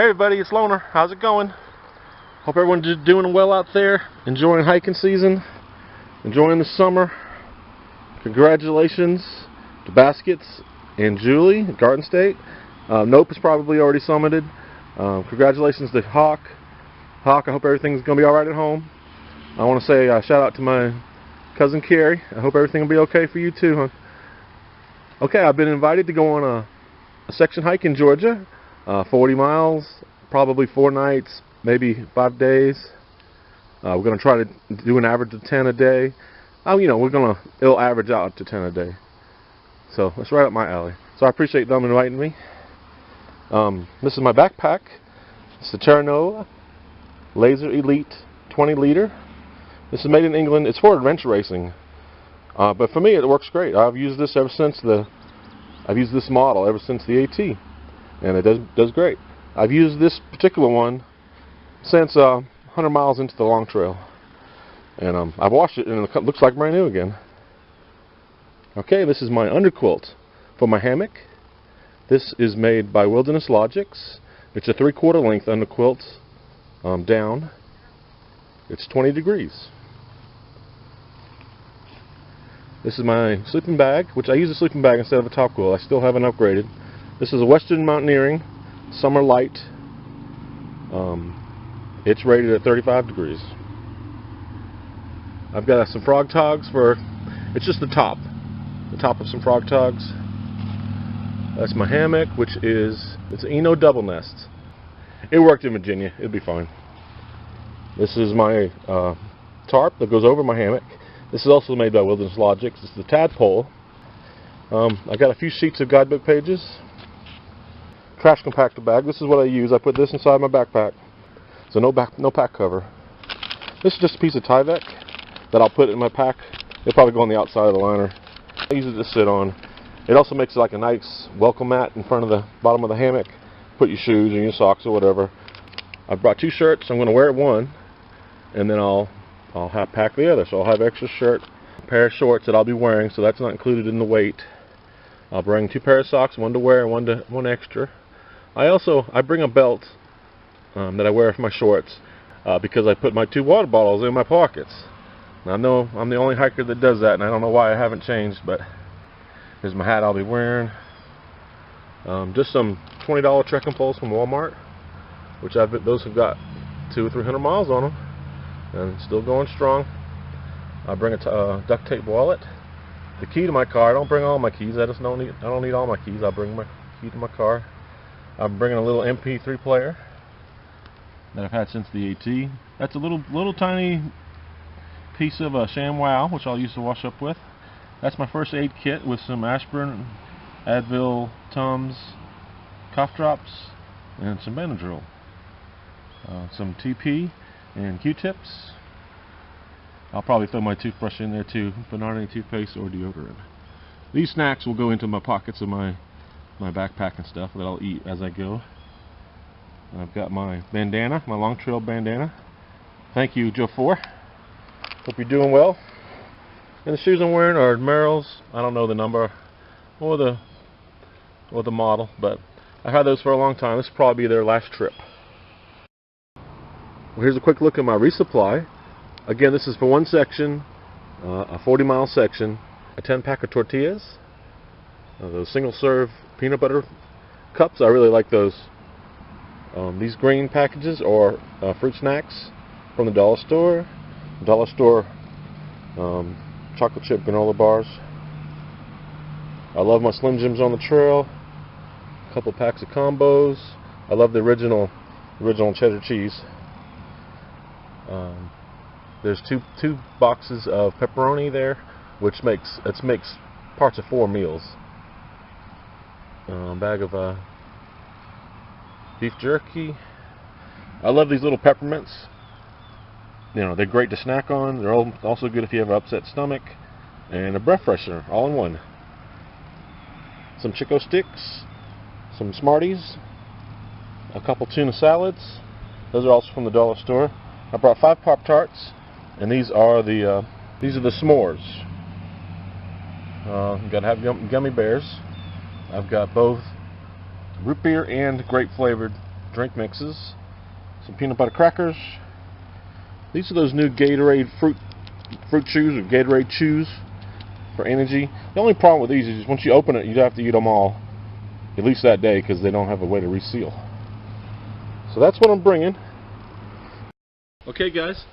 Hey everybody, it's Loner. How's it going? Hope everyone's doing well out there, enjoying hiking season, enjoying the summer. Congratulations to Baskets and Julie at Garden State. Nope is probably already summited. Congratulations to Hawk. Hawk, I hope everything's going to be alright at home. I want to say shout out to my cousin Carrie. I hope everything will be okay for you too, huh? Okay, I've been invited to go on a section hike in Georgia. 40 miles, probably 4 nights, maybe 5 days. We're going to try to do an average of 10 a day. It'll average out to 10 a day. So that's right up my alley. So I appreciate them inviting me. This is my backpack. It's the Terra Laser Elite 20 liter. This is made in England. It's for adventure racing. But for me it works great. I've used this model ever since the AT. And it does great. I've used this particular one since 100 miles into the long trail. And I've washed it and it looks like brand new again. Okay, this is my underquilt for my hammock. This is made by Wilderness Logics. It's a 3/4 length underquilt down. It's 20 degrees. This is my sleeping bag, which I use a sleeping bag instead of a top quilt. I still haven't upgraded. This is a Western Mountaineering Summer Light. It's rated at 35 degrees. I've got some frog togs for, it's just the top of some frog togs. That's my hammock, which is, it's an Eno double nest. It worked in Virginia, it'll be fine. This is my tarp that goes over my hammock. This is also made by Wilderness Logics. This is the tadpole. I got a few sheets of guidebook pages. Trash compactor bag. This is what I use. I put this inside my backpack. So no pack cover. This is just a piece of Tyvek that I'll put in my pack. It'll probably go on the outside of the liner. I use it to sit on. It also makes it like a nice welcome mat in front of the bottom of the hammock. Put your shoes and your socks or whatever. I brought 2 shirts. I'm going to wear one, and then I'll pack the other. So I'll have extra shirt, a pair of shorts that I'll be wearing. So that's not included in the weight. I'll bring 2 pairs of socks, one to wear and one extra. I bring a belt that I wear for my shorts because I put my 2 water bottles in my pockets. Now, I know I'm the only hiker that does that, and I don't know why I haven't changed, but here's my hat I'll be wearing. Just some $20 trekking poles from Walmart, which those have got 200 or 300 miles on them, and still going strong. I bring a duct tape wallet. The key to my car. I don't bring all my keys. I don't need all my keys. I'll bring my key to my car. I'm bringing a little MP3 player that I've had since the AT. That's a little tiny piece of ShamWow, which I'll use to wash up with. That's my first aid kit with some aspirin, Advil, Tums, cough drops, and some Benadryl. Some TP and Q-tips. I'll probably throw my toothbrush in there too, but not any toothpaste or deodorant. These snacks will go into my pockets of my backpack and stuff that I'll eat as I go. I've got my bandana, my long trail bandana. Thank you, Joe 4. Hope you're doing well. And the shoes I'm wearing are Merrell's. I don't know the number or the model, but I've had those for a long time. This will probably be their last trip. Well, here's a quick look at my resupply. Again, this is for one section, a 40-mile section, a 10-pack of tortillas, those single-serve peanut butter cups. I really like those. These green packages are fruit snacks from the dollar store. Dollar store chocolate chip granola bars. I love my Slim Jims on the trail. A couple packs of combos. I love the original cheddar cheese. There's two boxes of pepperoni there, which makes parts of 4 meals. Bag of beef jerky. I love these little peppermints. They're great to snack on. They're also good if you have an upset stomach. And a breath freshener, all in one. Some Chico sticks, some Smarties, a couple tuna salads. Those are also from the dollar store. I brought 5 Pop-Tarts, and these are the s'mores. You gotta have gummy bears. I've got both root beer and grape flavored drink mixes, some peanut butter crackers. These are those new Gatorade fruit chews or Gatorade chews for energy. The only problem with these is once you open it, you have to eat them all, at least that day, because they don't have a way to reseal. So that's what I'm bringing. Okay guys,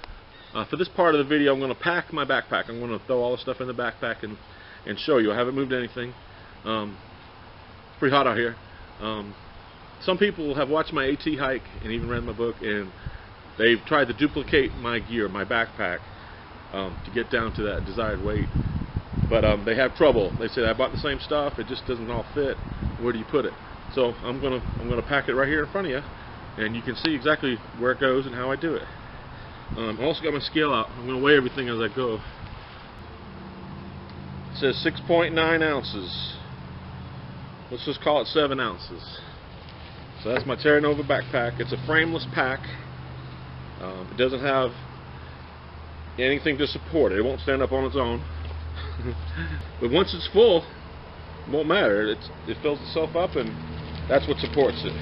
for this part of the video I'm going to pack my backpack. I'm going to throw all the stuff in the backpack and show you. I haven't moved anything. Pretty hot out here. Some people have watched my AT hike and even read my book, and they've tried to duplicate my gear, my backpack, to get down to that desired weight. But they have trouble. They say, I bought the same stuff, it just doesn't all fit. Where do you put it? So I'm gonna pack it right here in front of you, and you can see exactly where it goes and how I do it. I also got my scale out. I'm gonna weigh everything as I go. It says 6.9 ounces. Let's just call it 7 ounces. So that's my Terra backpack. It's a frameless pack. It doesn't have anything to support it. It won't stand up on its own. But once it's full, it won't matter. It fills itself up, and that's what supports it.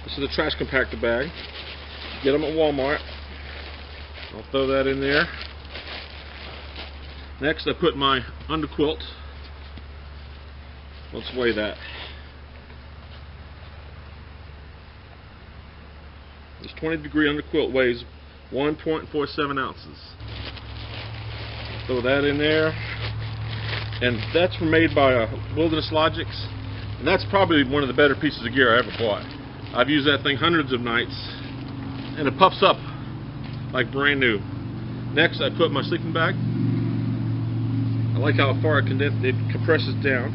This is a trash compactor bag. Get them at Walmart. I'll throw that in there. Next, I put my underquilt. Let's weigh that. This 20-degree underquilt weighs 1.47 ounces. Throw that in there. And that's made by Wilderness Logics. And that's probably one of the better pieces of gear I ever bought. I've used that thing hundreds of nights. And it puffs up like brand new. Next, I put my sleeping bag. I like how far it compresses down.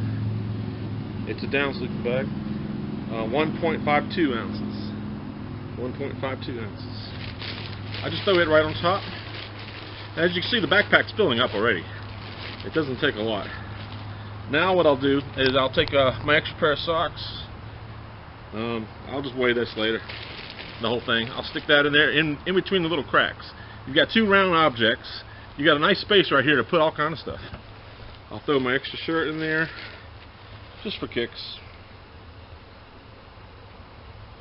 It's a down sleeping bag. 1.52 ounces. 1.52 ounces. I just throw it right on top. As you can see, the backpack's filling up already. It doesn't take a lot. Now what I'll do is I'll take my extra pair of socks. I'll just weigh this later. The whole thing. I'll stick that in there, in between the little cracks. You've got two round objects. You got a nice space right here to put all kind of stuff. I'll throw my extra shirt in there, just for kicks.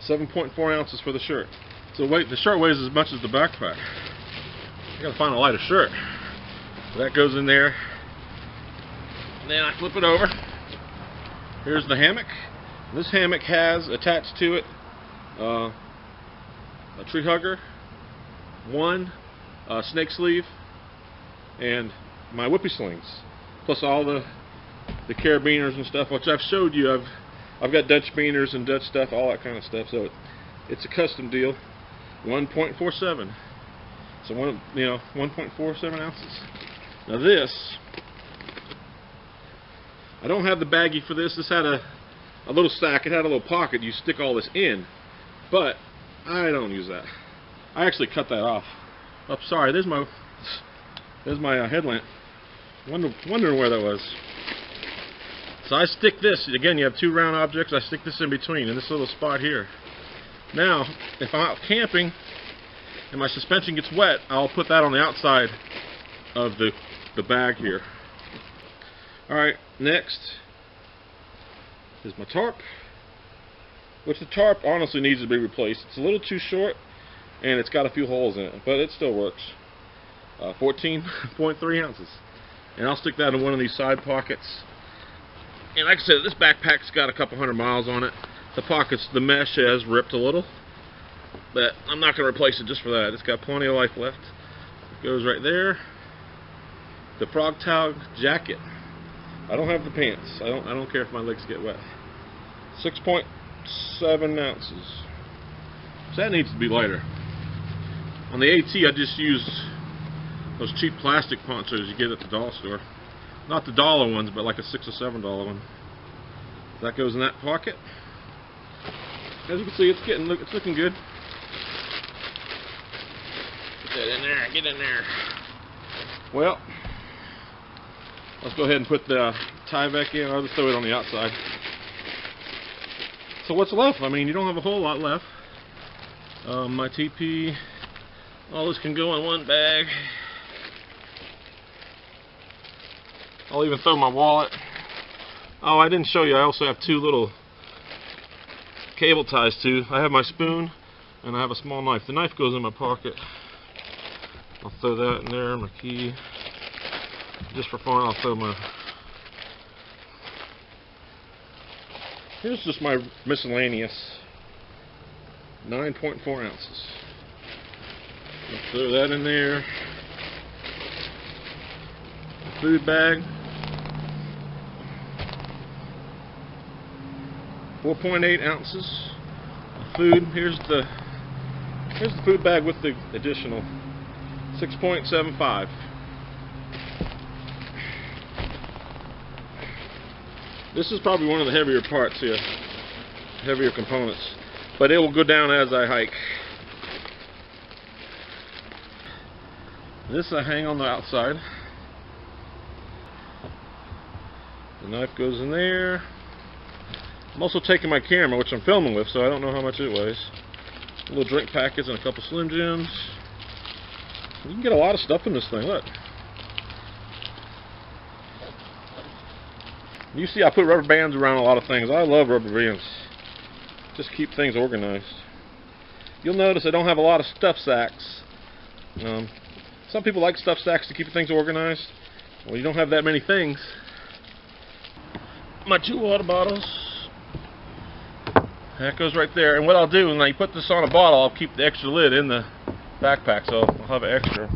7.4 ounces for the shirt. So the shirt weighs as much as the backpack. I gotta find a lighter shirt. So that goes in there. And then I flip it over. Here's the hammock. This hammock has attached to it a tree hugger, one snake sleeve, and my whippy slings, plus all the carabiners and stuff, which I've showed you. I've got Dutch beaners and Dutch stuff, all that kind of stuff. So it's a custom deal. 1.47. So 1.47 ounces. Now this, I don't have the baggie for this. This had a little sack. It had a little pocket. You stick all this in, but I don't use that. I actually cut that off. Oh, sorry. There's my headlamp. Wondering where that was. So I stick this. Again, you have two round objects. I stick this in between in this little spot here. Now, if I'm out camping and my suspension gets wet, I'll put that on the outside of the bag here. Alright, next is my tarp, which the tarp honestly needs to be replaced. It's a little too short, and it's got a few holes in it, but it still works. 14.3 ounces. And I'll stick that in one of these side pockets. And like I said, this backpack's got a couple hundred miles on it. The mesh has ripped a little, but I'm not going to replace it just for that. It's got plenty of life left. It goes right there. The frog towel jacket. I don't have the pants. I don't care if my legs get wet. 6.7 ounces. So that needs to be lighter. On the AT, I just used those cheap plastic ponchos you get at the dollar store. Not the dollar ones, but like a $6 or $7 one. That goes in that pocket. As you can see, it's looking good. Get that in there. Get in there. Well, let's go ahead and put the tie back in. I'll just throw it on the outside. So what's left? I mean, you don't have a whole lot left. My TP, all this can go in one bag. I'll even throw my wallet. Oh, I didn't show you. I also have two little cable ties to. I have my spoon and I have a small knife. The knife goes in my pocket. I'll throw that in there, my key. Just for fun, I'll throw my... Here's just my miscellaneous 9.4 ounces. I'll throw that in there. A food bag. 4.8 ounces of food. Here's the food bag with the additional 6.75. This is probably one of the heavier parts here, heavier components, but it will go down as I hike. This I hang on the outside. The knife goes in there. I'm also taking my camera, which I'm filming with, so I don't know how much it weighs. A little drink packets and a couple Slim Jims. You can get a lot of stuff in this thing, look. You see I put rubber bands around a lot of things. I love rubber bands. Just keep things organized. You'll notice I don't have a lot of stuff sacks. Some people like stuff sacks to keep things organized. Well, you don't have that many things. My 2 water bottles. That goes right there. And what I'll do, when I put this on a bottle, I'll keep the extra lid in the backpack, so I'll have an extra.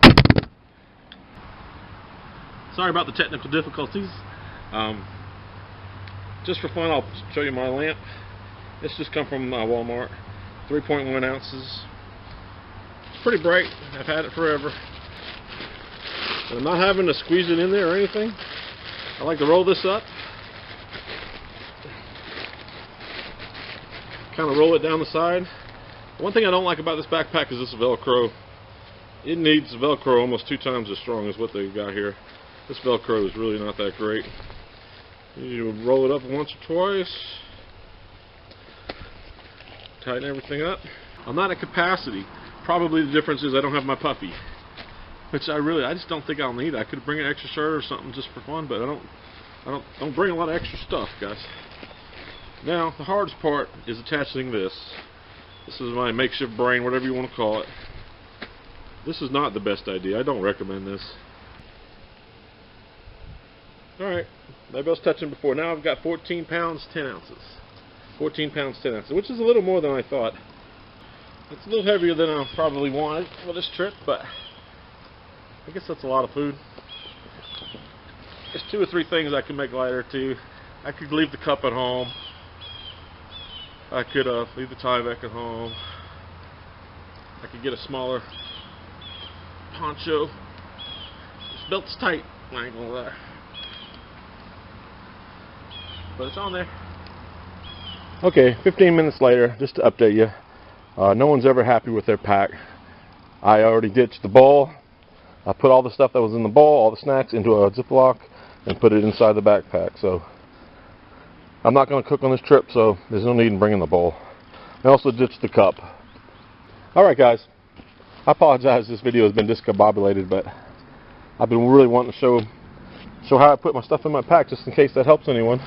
Sorry about the technical difficulties. Just for fun, I'll show you my lamp. This just come from Walmart. 3.1 ounces. It's pretty bright. I've had it forever. And I'm not having to squeeze it in there or anything. I like to roll this up. Kind of roll it down the side. One thing I don't like about this backpack is this Velcro. It needs Velcro almost 2 times as strong as what they've got here. This Velcro is really not that great. You roll it up once or twice. Tighten everything up. I'm not at capacity. Probably the difference is I don't have my puffy, which I just don't think I'll need. I could bring an extra shirt or something just for fun, but I don't bring a lot of extra stuff, guys. Now the hardest part is attaching this. This is my makeshift brain, whatever you want to call it. This is not the best idea. I don't recommend this. Alright, maybe I was touching before. Now I've got 14 pounds 10 ounces. 14 pounds 10 ounces, which is a little more than I thought. It's a little heavier than I probably wanted for this trip, but I guess that's a lot of food. There's 2 or 3 things I can make lighter too. I could leave the cup at home. I could leave the Tyvek at home. I could get a smaller poncho. This belt's tight, I ain't gonna lie. But it's on there. Okay, 15 minutes later, just to update you. No one's ever happy with their pack. I already ditched the bowl. I put all the stuff that was in the bowl, all the snacks, into a Ziploc and put it inside the backpack. So I'm not going to cook on this trip, so there's no need in bringing the bowl. I also ditched the cup. Alright guys, I apologize this video has been discombobulated, but I've been really wanting to show how I put my stuff in my pack just in case that helps anyone.